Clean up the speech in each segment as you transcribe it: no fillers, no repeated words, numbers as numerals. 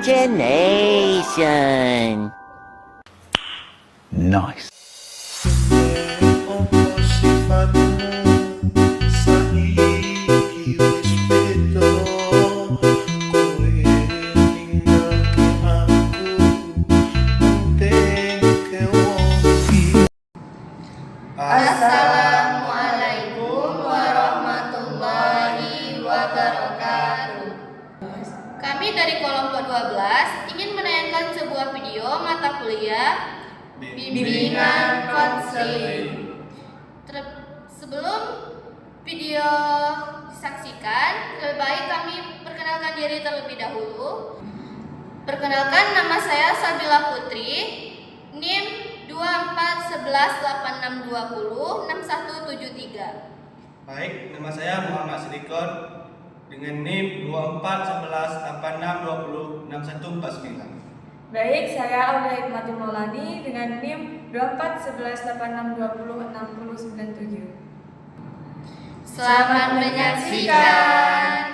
Imagination. Nice. Assalamualaikum warahmatullahi wabarakatuh. Kami dari kelompok 12 ingin menayangkan sebuah video mata kuliah Bimbingan Konseling. Sebelum video disaksikan, lebih baik kami perkenalkan diri terlebih dahulu. Perkenalkan, nama saya Sabila Putri, NIM 241186206173. Baik, nama saya Muhammad Sedikon dengan NIM 241186206149. Baik, saya Aulia Hikmatul Maulani dengan NIM 241186206097. Selamat menyaksikan.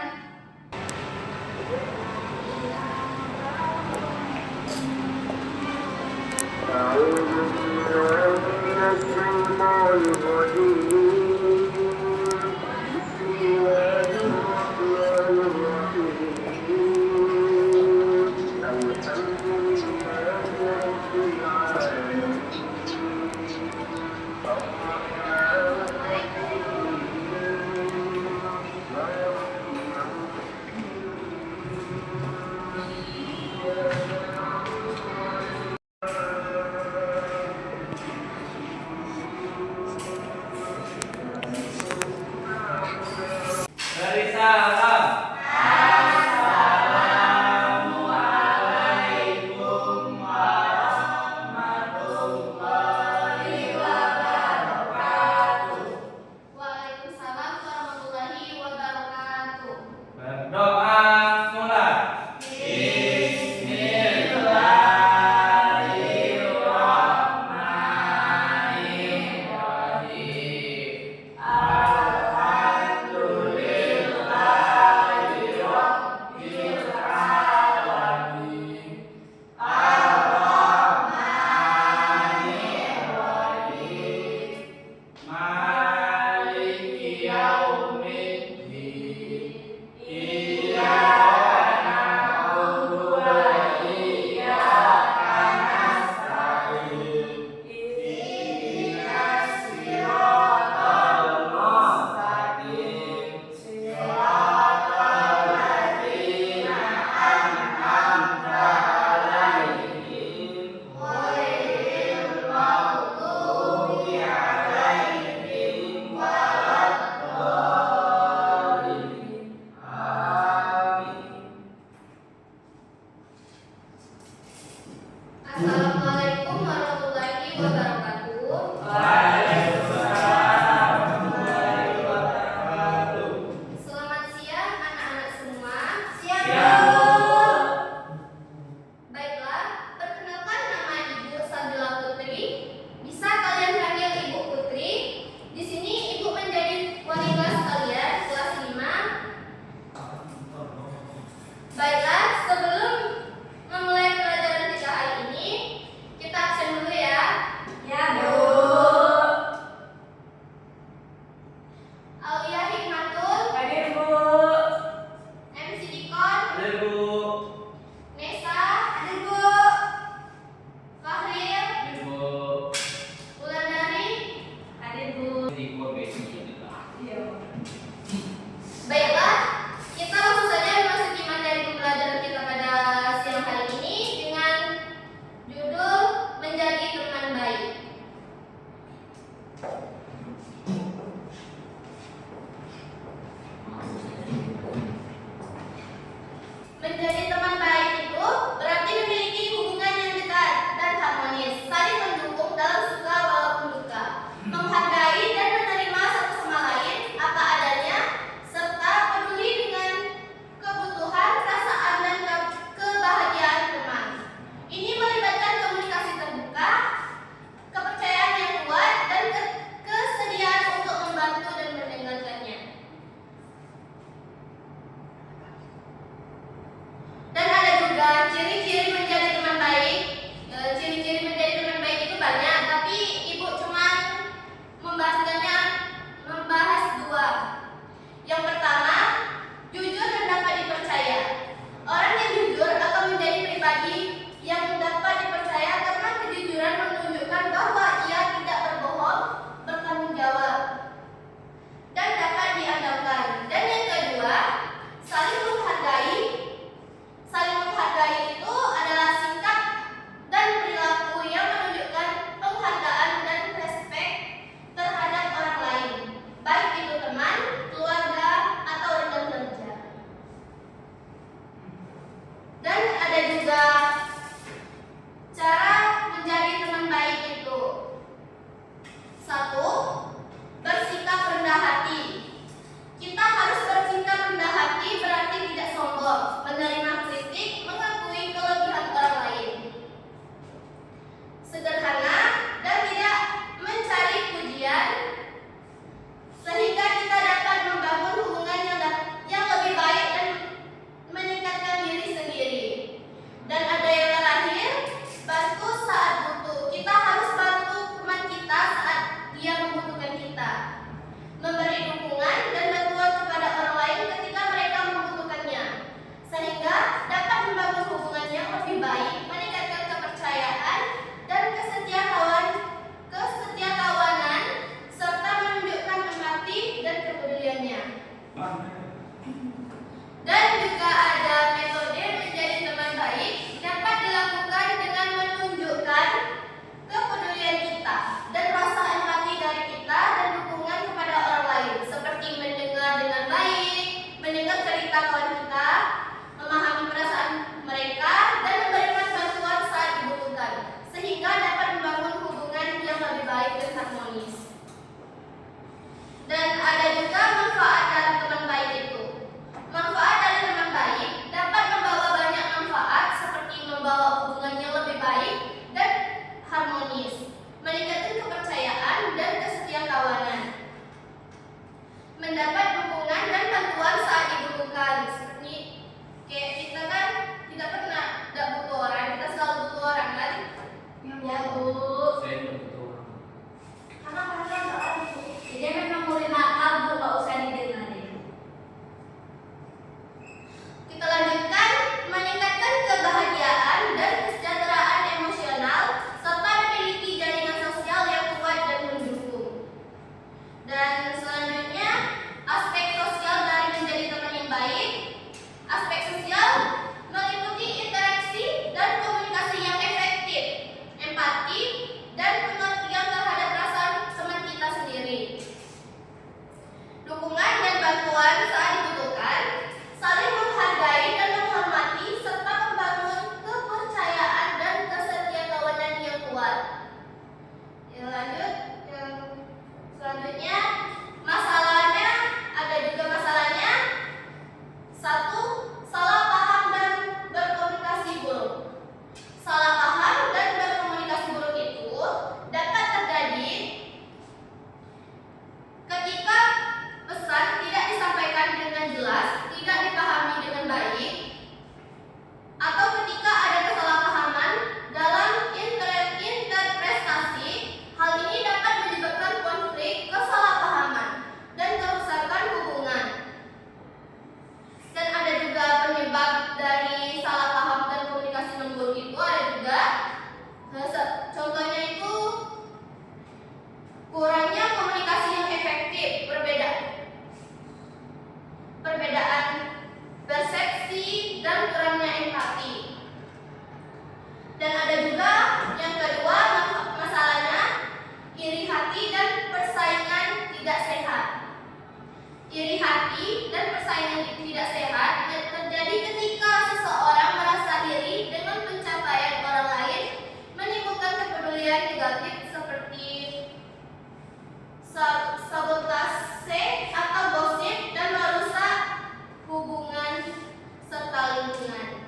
kepribadian negatif seperti sabotase atau gosip dan merusak hubungan serta lingkungan.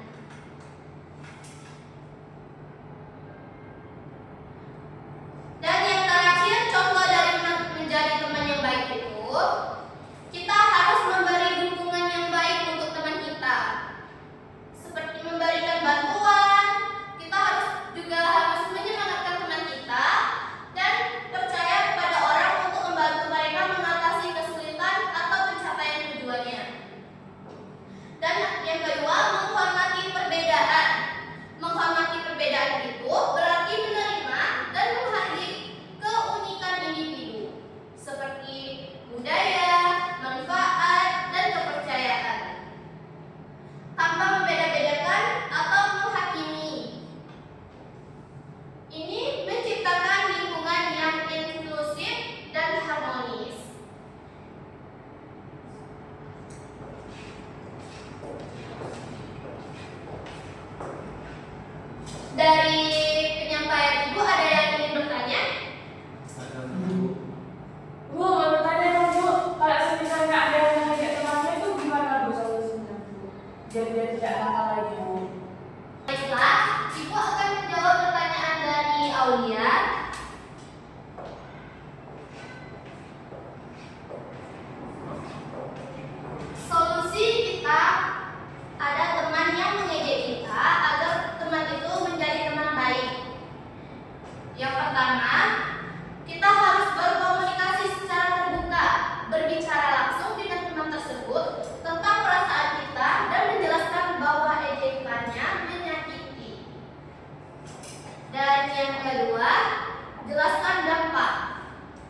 Dan yang terakhir, contoh dari menjadi teman yang baik itu, kita harus memberi dukungan yang baik untuk teman kita, seperti memberikan bantuan. Kita harus menyemangatkan teman kita dan percaya kepada orang untuk membantu mereka mengatasi kesulitan atau pencapaian tujuannya. Dan yang kedua, menghormati perbedaan. Menghormati perbedaan itu berarti menerima dan menghargai keunikan individu seperti budaya, manfaat, dan kepercayaan, tanpa membeda-bedakan atau menghakimi. Ini menciptakan lingkungan yang inklusif dan harmonis. Dari penyampaian Ibu, ada yang ingin bertanya? Bu, mau bertanya dong Bu, kalau misalnya ada yang ngajak temannya itu gimana Bu solusinya Bu? Biar dia tidak nakal lagi Bu. Baiklah, Ibu akan menjawab pertanyaan dari Aulia. Solusi kita, ada teman yang mengejek kita agar teman itu menjadi teman baik. Yang pertama, kita harus berkomunikasi secara terbuka, berbicara langsung dengan teman tersebut tentang perasaan kita dan menjelaskan bahwa ejekannya menyakiti. Dan yang kedua, jelaskan dampak.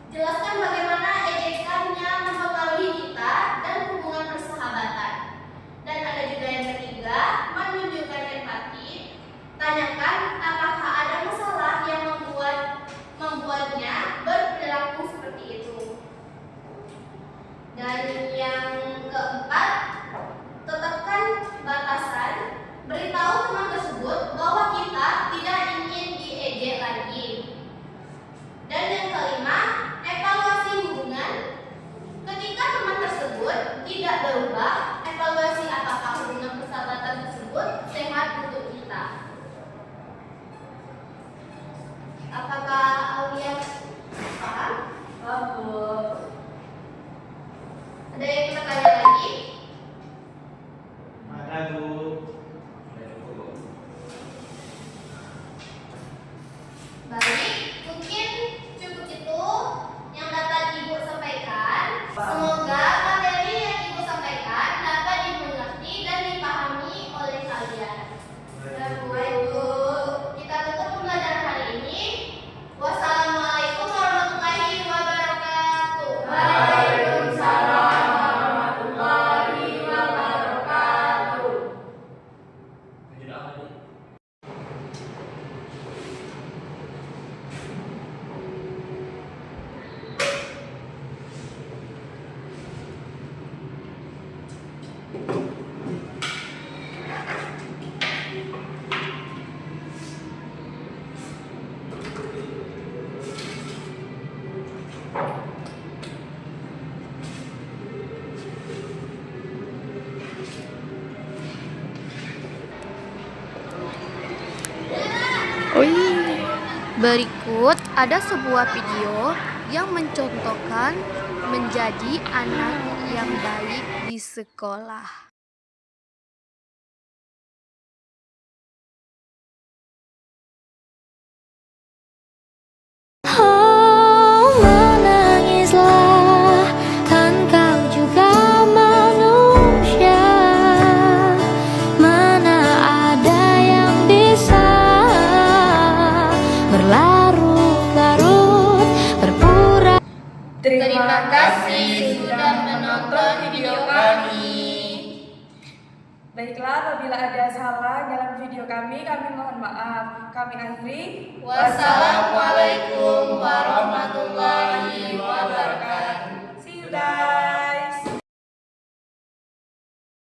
Jelaskan bagaimana ejekannya mempengaruhi kita dan hubungan persahabatan. Dan ada juga yang ketiga, menunjukkan empati. Tanyakan apakah ada masalah yang membuatnya berperilaku seperti itu. Dan yang keempat, tetapkan batasan. Beritahu teman tersebut bahwa kita tidak ingin diejek lagi. Dan yang kelima, evaluasi hubungan. Ketika teman tersebut tidak berubah, evaluasi apakah hubungan persahabatan tersebut sehat untuk kita. Apakah Aulia paham? Paham Bu. Ada yang bertanya lagi? Ada Bu. Baik, mungkin cukup itu yang dapat Ibu sampaikan. Semoga materi yang Ibu sampaikan dapat dimengerti dan dipahami oleh kalian. Baik Bu, kita tutup pembelajaran hari ini. Wassalamualaikum warahmatullahi wabarakatuh. Waalaikumsalam warahmatullahi wabarakatuh. Berikut ada sebuah video yang mencontohkan menjadi anak yang baik di sekolah. Oh, menangislah, kan kau juga manusia. Mana ada yang bisa berlarut-larut, berpura. Terima kasih sudah menonton video kami. Baiklah, apabila ada salah dalam video kami mohon maaf. Kami akhiri. Wassalamualaikum warahmatullahi wabarakatuh. See you guys.